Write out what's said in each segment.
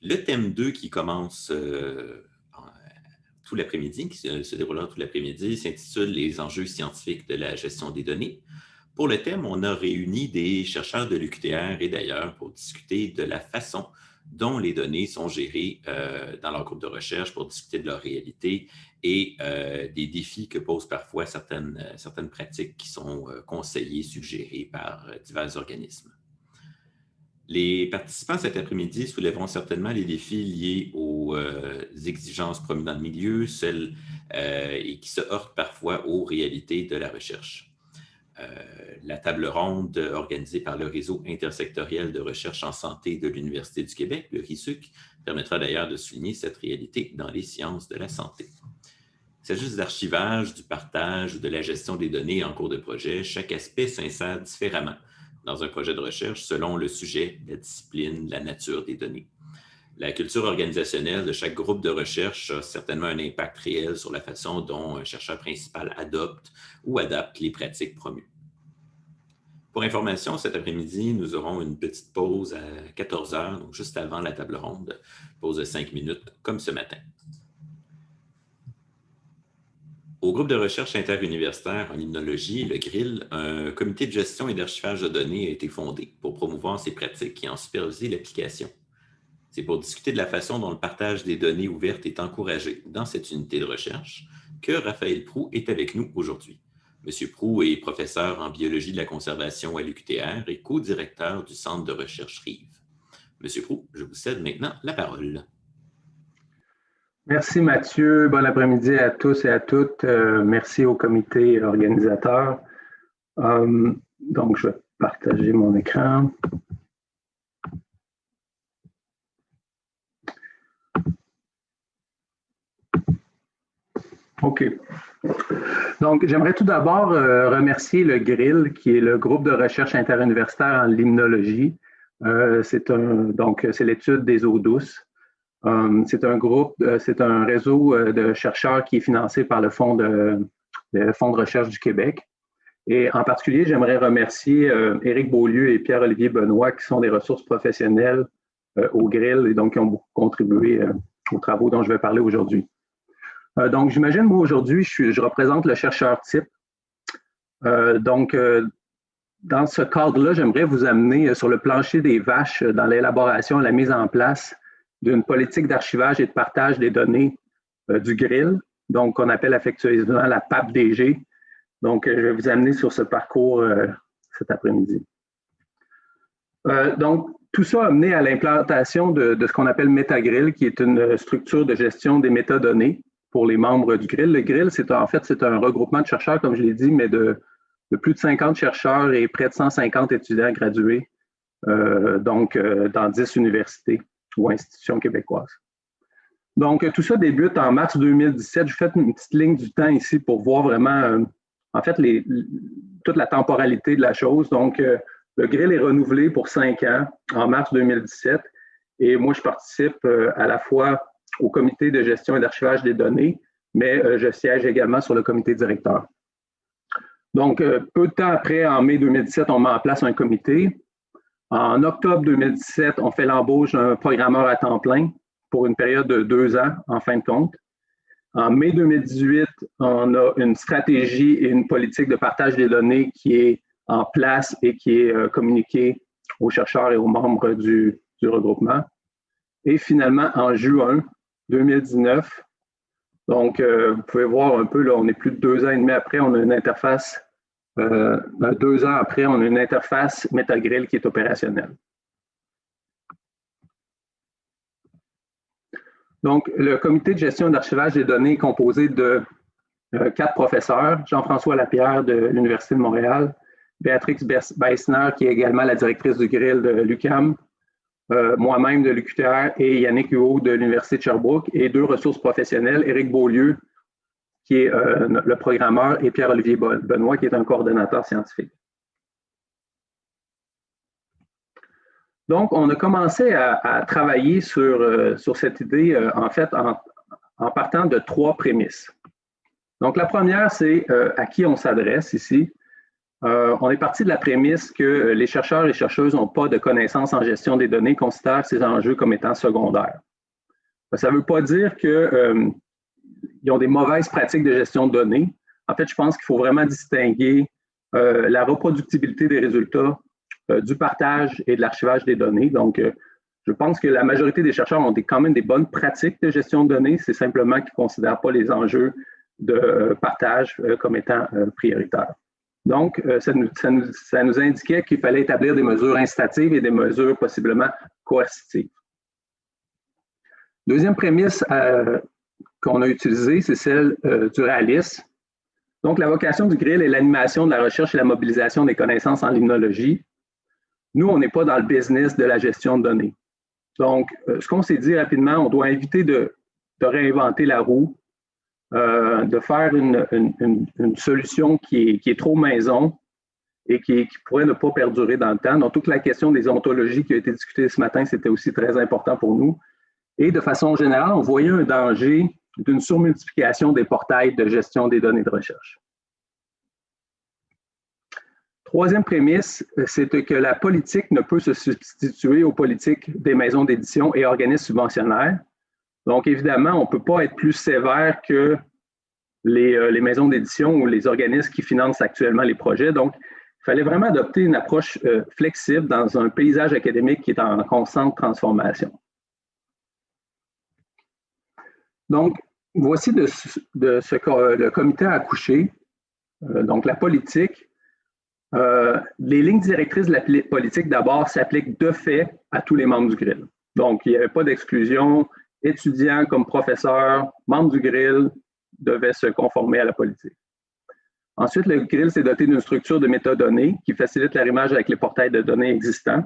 Le thème 2 qui commence tout l'après-midi, qui se déroulera tout l'après-midi, s'intitule « Les enjeux scientifiques de la gestion des données ». Pour le thème, on a réuni des chercheurs de l'UQTR et d'ailleurs pour discuter de la façon dont les données sont gérées dans leur groupe de recherche, pour discuter de leur réalité et des défis que posent parfois certaines pratiques qui sont conseillées, suggérées par divers organismes. Les participants cet après-midi soulèveront certainement les défis liés aux exigences promues dans le milieu, celles et qui se heurtent parfois aux réalités de la recherche. La table ronde organisée par le Réseau intersectoriel de recherche en santé de l'Université du Québec, le RISUQ, permettra d'ailleurs de souligner cette réalité dans les sciences de la santé. Il s'agisse d'archivage, du partage ou de la gestion des données en cours de projet, chaque aspect s'insère différemment dans un projet de recherche selon le sujet, la discipline, la nature des données. La culture organisationnelle de chaque groupe de recherche a certainement un impact réel sur la façon dont un chercheur principal adopte ou adapte les pratiques promues. Pour information, cet après-midi, nous aurons une petite pause à 14 heures, donc juste avant la table ronde, pause de 5 minutes, comme ce matin. Au groupe de recherche interuniversitaire en limnologie, le GRIL, un comité de gestion et d'archivage de données a été fondé pour promouvoir ces pratiques et en superviser l'application. C'est pour discuter de la façon dont le partage des données ouvertes est encouragé dans cette unité de recherche que Raphaël Proulx est avec nous aujourd'hui. M. Proulx est professeur en biologie de la conservation à l'UQTR et co-directeur du Centre de recherche RIV. M. Proulx, je vous cède maintenant la parole. Merci Mathieu. Bon après-midi à tous et à toutes. Merci au comité organisateur. Donc, je vais partager mon écran. OK. Donc, j'aimerais tout d'abord remercier le GRIL, qui est le groupe de recherche interuniversitaire en limnologie. C'est l'étude des eaux douces. C'est un réseau de chercheurs qui est financé par le Fonds de recherche du Québec. Et en particulier, j'aimerais remercier Éric Beaulieu et Pierre-Olivier Benoît, qui sont des ressources professionnelles au GRIL et donc qui ont beaucoup contribué aux travaux dont je vais parler aujourd'hui. Donc, j'imagine, moi, aujourd'hui, je représente le chercheur type. Dans ce cadre-là, j'aimerais vous amener sur le plancher des vaches dans l'élaboration et la mise en place d'une politique d'archivage et de partage des données du GRIL, donc qu'on appelle affectueusement la PAPDG. Donc, je vais vous amener sur ce parcours cet après-midi. Donc, tout ça a mené à l'implantation de ce qu'on appelle MetaGRIL, qui est une structure de gestion des métadonnées pour les membres du GRIL. Le GRIL, c'est un regroupement de chercheurs, comme je l'ai dit, mais de plus de 50 chercheurs et près de 150 étudiants gradués, dans 10 universités ou institutions québécoises. Donc, tout ça débute en mars 2017. Je fais une petite ligne du temps ici pour voir vraiment, toute la temporalité de la chose. Donc, le GRIL est renouvelé pour 5 ans en mars 2017 et moi, je participe à la fois au comité de gestion et d'archivage des données, mais je siège également sur le comité directeur. Donc, peu de temps après, en mai 2017, on met en place un comité. En octobre 2017, on fait l'embauche d'un programmeur à temps plein pour une période de 2 ans, en fin de compte. En mai 2018, on a une stratégie et une politique de partage des données qui est en place et qui est communiquée aux chercheurs et aux membres du regroupement. Et finalement, en juin 2019, donc vous pouvez voir un peu, là, on est plus de 2 ans et demi après, on a une interface, 2 ans après, on a une interface MetaGRIL qui est opérationnelle. Donc, le comité de gestion et d'archivage des données est composé de 4 professeurs, Jean-François Lapierre de l'Université de Montréal, Béatrix Beisner, qui est également la directrice du GRIL de l'UQAM, moi-même de l'UQTR et Yannick Huot de l'Université de Sherbrooke, et 2 ressources professionnelles, Éric Beaulieu, qui est le programmeur, et Pierre-Olivier Benoît, qui est un coordonnateur scientifique. Donc, on a commencé à travailler sur cette idée, en partant de 3 prémices. Donc, la première, c'est à qui on s'adresse ici. on est parti de la prémisse que les chercheurs et chercheuses n'ont pas de connaissances en gestion des données, considèrent ces enjeux comme étant secondaires. Ça ne veut pas dire qu'ils ont des mauvaises pratiques de gestion de données. En fait, je pense qu'il faut vraiment distinguer la reproductibilité des résultats du partage et de l'archivage des données. Donc, je pense que la majorité des chercheurs ont quand même des bonnes pratiques de gestion de données. C'est simplement qu'ils ne considèrent pas les enjeux de partage comme étant prioritaires. Donc, ça nous indiquait qu'il fallait établir des mesures incitatives et des mesures possiblement coercitives. Deuxième prémisse qu'on a utilisée, c'est celle du réalisme. Donc, la vocation du GRIL est l'animation de la recherche et la mobilisation des connaissances en limnologie. Nous, on n'est pas dans le business de la gestion de données. Donc, ce qu'on s'est dit rapidement, on doit éviter de réinventer la roue, de faire une solution qui est trop maison et qui pourrait ne pas perdurer dans le temps. Donc, toute la question des ontologies qui a été discutée ce matin, c'était aussi très important pour nous. Et de façon générale, on voyait un danger d'une surmultiplication des portails de gestion des données de recherche. Troisième prémisse, c'est que la politique ne peut se substituer aux politiques des maisons d'édition et organismes subventionnaires. Donc, évidemment, on ne peut pas être plus sévère que les maisons d'édition ou les organismes qui financent actuellement les projets. Donc, il fallait vraiment adopter une approche flexible dans un paysage académique qui est en constante transformation. Donc, voici de ce que le comité a accouché. Donc, la politique. Les lignes directrices de la politique, d'abord, s'appliquent de fait à tous les membres du GRIL. Donc, il n'y avait pas d'exclusion. Étudiants comme professeurs, membres du GRIL devaient se conformer à la politique. Ensuite, le GRIL s'est doté d'une structure de métadonnées qui facilite l'arrimage avec les portails de données existants.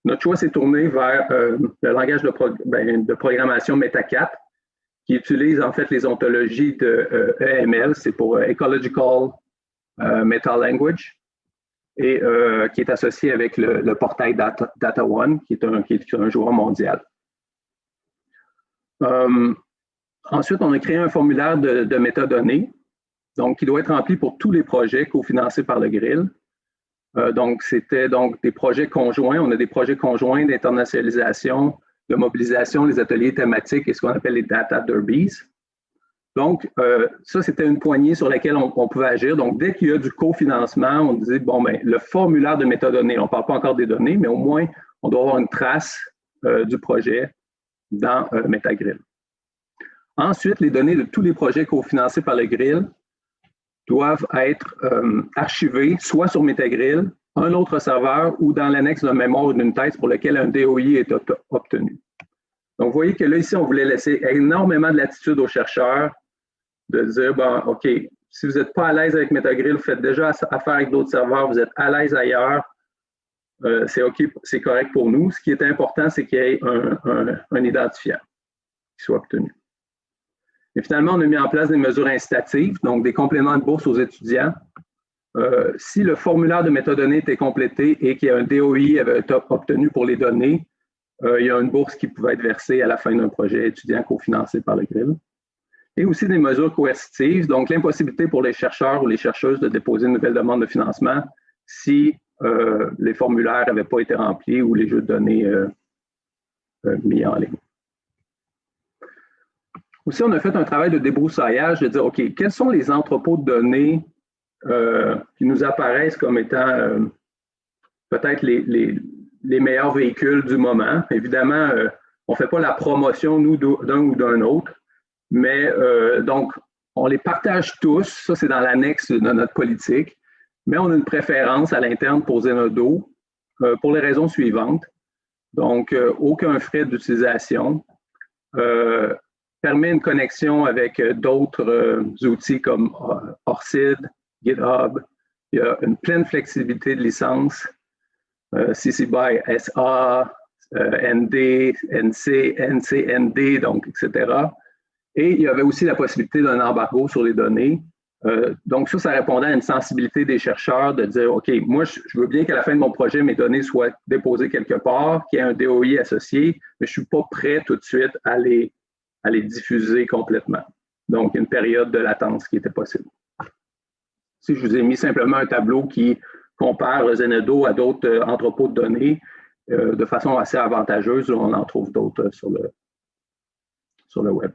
Notre choix s'est tourné vers le langage de programmation Meta4, qui utilise en fait les ontologies de EML, c'est pour Ecological Meta Language, et qui est associé avec le portail DataOne, qui est un joueur mondial. Ensuite, on a créé un formulaire de métadonnées, donc qui doit être rempli pour tous les projets cofinancés par le GRIL. Donc, c'était des projets conjoints. On a des projets conjoints d'internationalisation, de mobilisation, les ateliers thématiques et ce qu'on appelle les data derbies. Donc, ça, c'était une poignée sur laquelle on pouvait agir. Donc, dès qu'il y a du cofinancement, on disait, bon, ben, le formulaire de métadonnées, on ne parle pas encore des données, mais au moins, on doit avoir une trace du projet dans MetaGRIL. Ensuite, les données de tous les projets cofinancés par le GRIL doivent être archivées soit sur MetaGRIL, un autre serveur ou dans l'annexe d'un mémoire ou d'une thèse pour lequel un DOI est obtenu. Donc, vous voyez que là, ici, on voulait laisser énormément de latitude aux chercheurs de dire, bon, OK, si vous n'êtes pas à l'aise avec MetaGRIL, vous faites déjà affaire avec d'autres serveurs, vous êtes à l'aise ailleurs, c'est OK, c'est correct pour nous. Ce qui est important, c'est qu'il y ait un identifiant qui soit obtenu. Et finalement, on a mis en place des mesures incitatives, donc des compléments de bourse aux étudiants. Si le formulaire de métadonnées était complété et qu'il y a un DOI avait été obtenu pour les données, il y a une bourse qui pouvait être versée à la fin d'un projet étudiant cofinancé par le GRIL. Et aussi des mesures coercitives, donc l'impossibilité pour les chercheurs ou les chercheuses de déposer une nouvelle demande de financement si les formulaires n'avaient pas été remplis ou les jeux de données mis en ligne. Aussi, on a fait un travail de débroussaillage, de dire, OK, quels sont les entrepôts de données qui nous apparaissent comme étant peut-être les meilleurs véhicules du moment. Évidemment, on ne fait pas la promotion, nous, d'un ou d'un autre, mais donc, on les partage tous. Ça, c'est dans l'annexe de notre politique, mais on a une préférence à l'interne pour Zenodo pour les raisons suivantes. Donc, aucun frais d'utilisation, permet une connexion avec d'autres outils comme ORCID, GitHub. Il y a une pleine flexibilité de licence, CC BY SA, ND, NC, NCND, donc, etc. Et il y avait aussi la possibilité d'un embargo sur les données. Donc, ça répondait à une sensibilité des chercheurs de dire, OK, moi, je veux bien qu'à la fin de mon projet, mes données soient déposées quelque part, qu'il y ait un DOI associé, mais je ne suis pas prêt tout de suite à les diffuser complètement. Donc, une période de latence qui était possible. Si je vous ai mis simplement un tableau qui compare Zenodo à d'autres entrepôts de données de façon assez avantageuse, on en trouve d'autres sur le web.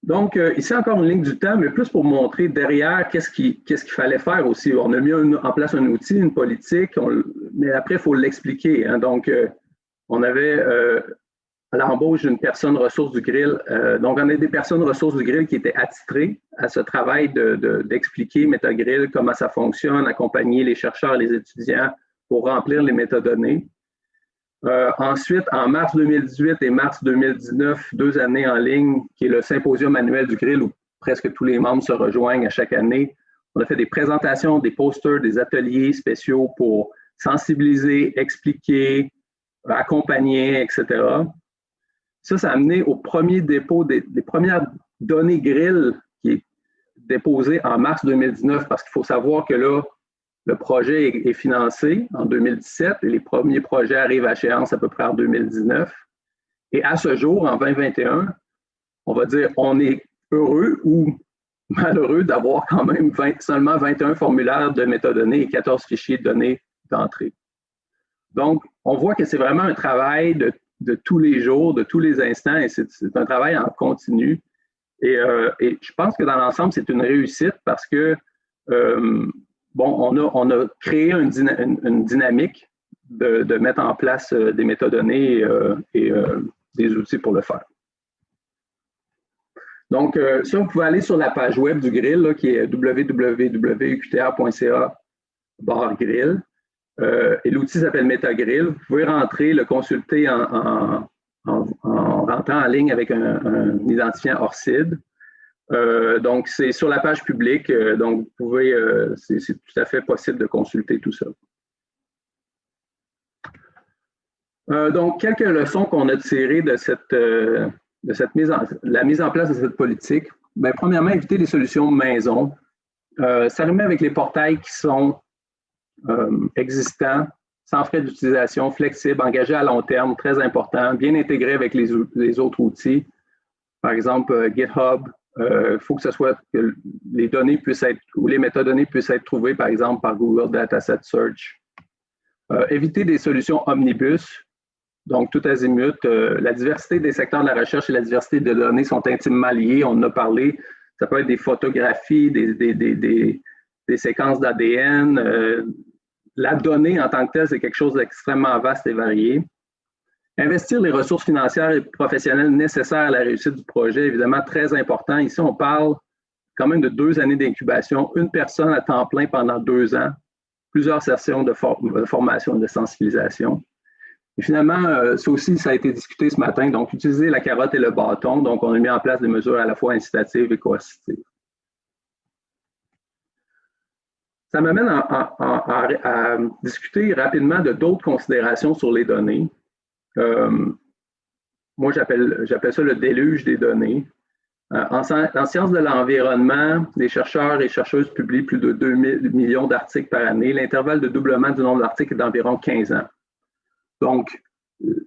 Donc, ici encore une ligne du temps, mais plus pour montrer derrière qu'est-ce qu'il fallait faire aussi. On a mis en place un outil, une politique, mais après, il faut l'expliquer. Hein. Donc, on avait à l'embauche d'une personne ressource du Grill. Donc, on a des personnes ressources du Grill qui étaient attitrées à ce travail d'expliquer MetaGrill, comment ça fonctionne, accompagner les chercheurs, les étudiants pour remplir les métadonnées. Ensuite, en mars 2018 et mars 2019, 2 années en ligne, qui est le symposium annuel du Grill où presque tous les membres se rejoignent à chaque année. On a fait des présentations, des posters, des ateliers spéciaux pour sensibiliser, expliquer, accompagner, etc. Ça a amené au premier dépôt des premières données Grill qui est déposé en mars 2019 parce qu'il faut savoir que là, le projet est financé en 2017 et les premiers projets arrivent à échéance à peu près en 2019. Et à ce jour, en 2021, on va dire on est heureux ou malheureux d'avoir quand même seulement 21 formulaires de métadonnées et 14 fichiers de données d'entrée. Donc, on voit que c'est vraiment un travail de tous les jours, de tous les instants, et c'est un travail en continu. Et je pense que dans l'ensemble, c'est une réussite parce que on a créé une dynamique de mettre en place des métadonnées et des outils pour le faire. Donc, ça, vous pouvez aller sur la page web du Grill, là, qui est www.uqtr.ca/grill. Et l'outil s'appelle MetaGrill. Vous pouvez rentrer, le consulter en rentrant en ligne avec un identifiant ORCID. Donc, c'est sur la page publique, donc vous pouvez, c'est tout à fait possible de consulter tout ça. Donc, quelques leçons qu'on a tirées de la mise en place de cette politique. Bien, premièrement, éviter les solutions maison. S'arrimer avec les portails qui sont existants, sans frais d'utilisation, flexibles, engagés à long terme, très important, bien intégrés avec les autres outils. Par exemple, GitHub. Il faut que les données puissent être, ou les métadonnées puissent être trouvées, par exemple, par Google Dataset Search. Éviter des solutions omnibus, donc tout azimut. La diversité des secteurs de la recherche et la diversité des données sont intimement liées, on en a parlé. Ça peut être des photographies, des séquences d'ADN. La donnée en tant que telle, c'est quelque chose d'extrêmement vaste et varié. Investir les ressources financières et professionnelles nécessaires à la réussite du projet, évidemment, très important. Ici, on parle quand même de 2 années d'incubation, une personne à temps plein pendant 2 ans, plusieurs sessions de formation et de sensibilisation. Et finalement, ça aussi, ça a été discuté ce matin, donc utiliser la carotte et le bâton. Donc, on a mis en place des mesures à la fois incitatives et coercitives. Ça m'amène à discuter rapidement de d'autres considérations sur les données. Moi, j'appelle ça le déluge des données. En sciences de l'environnement, les chercheurs et chercheuses publient plus de 2 millions d'articles par année. L'intervalle de doublement du nombre d'articles est d'environ 15 ans. Donc,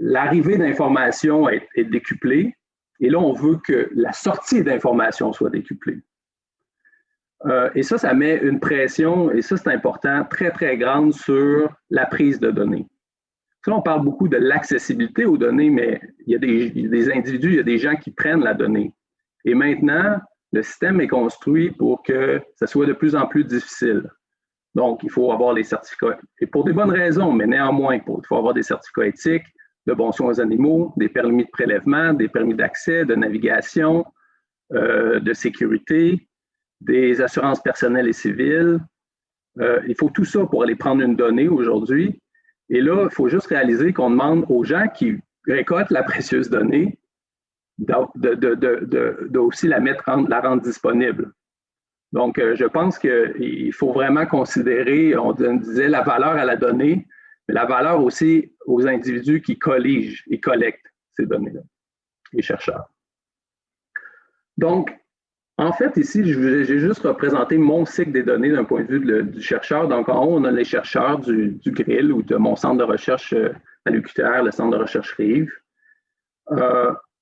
l'arrivée d'informations est décuplée. Et là, on veut que la sortie d'informations soit décuplée. Et ça met une pression, et ça, c'est important, très, très grande sur la prise de données. Là, on parle beaucoup de l'accessibilité aux données, mais il y a des individus, il y a des gens qui prennent la donnée. Et maintenant, le système est construit pour que ça soit de plus en plus difficile. Donc, il faut avoir les certificats, et pour des bonnes raisons, mais néanmoins, il faut avoir des certificats éthiques, de bons soins aux animaux, des permis de prélèvement, des permis d'accès, de navigation, de sécurité, des assurances personnelles et civiles. Il faut tout ça pour aller prendre une donnée aujourd'hui. Et là, il faut juste réaliser qu'on demande aux gens qui récoltent la précieuse donnée de aussi la rendre disponible. Donc, je pense qu'il faut vraiment considérer, on disait la valeur à la donnée, mais la valeur aussi aux individus qui colligent et collectent ces données-là, les chercheurs. Donc, en fait, ici, j'ai juste représenté mon cycle des données d'un point de vue du chercheur. Donc, en haut, on a les chercheurs du Grill ou de mon centre de recherche à l'UQTR, le centre de recherche Rive.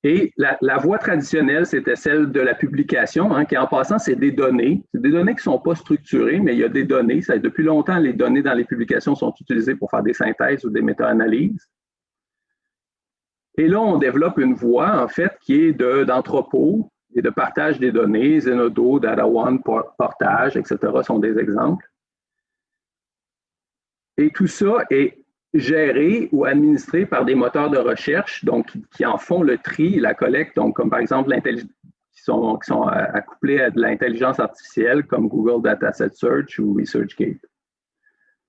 Et la voie traditionnelle, c'était celle de la publication, hein, qui en passant, c'est des données. C'est des données qui ne sont pas structurées, mais il y a des données. Ça, depuis longtemps, les données dans les publications sont utilisées pour faire des synthèses ou des méta-analyses. Et là, on développe une voie, en fait, qui est d'entrepôt et de partage des données. Zenodo, DataOne, Portage, etc. sont des exemples. Et tout ça est gérés ou administrés par des moteurs de recherche, donc qui en font le tri, la collecte, donc comme par exemple qui sont accouplés à de l'intelligence artificielle comme Google Dataset Search ou ResearchGate.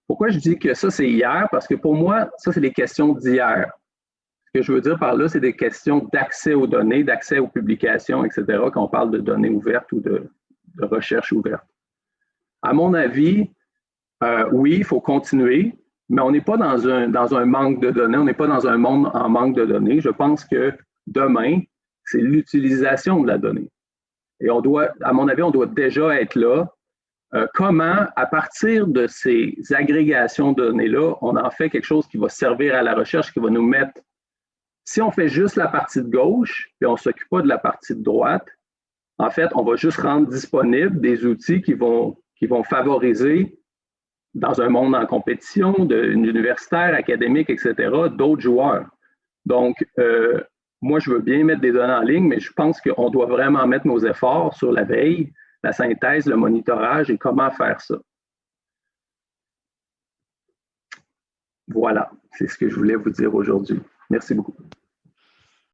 Pourquoi je dis que ça, c'est hier? Parce que pour moi, ça, c'est des questions d'hier. Ce que je veux dire par là, c'est des questions d'accès aux données, d'accès aux publications, etc., quand on parle de données ouvertes ou de recherche ouverte. À mon avis, oui, il faut continuer, mais on n'est pas dans un manque de données, on n'est pas dans un monde en manque de données. Je pense que demain, c'est l'utilisation de la donnée. Et on doit, à mon avis, on doit déjà être là. Comment, à partir de ces agrégations de données-là, on en fait quelque chose qui va servir à la recherche, qui va nous mettre... Si on fait juste la partie de gauche, puis on ne s'occupe pas de la partie de droite, en fait, on va juste rendre disponibles des outils qui vont favoriser dans un monde en compétition, universitaire, académique, etc., d'autres joueurs. Donc, moi, je veux bien mettre des données en ligne, mais je pense qu'on doit vraiment mettre nos efforts sur la veille, la synthèse, le monitorage et comment faire ça. Voilà, c'est ce que je voulais vous dire aujourd'hui. Merci beaucoup.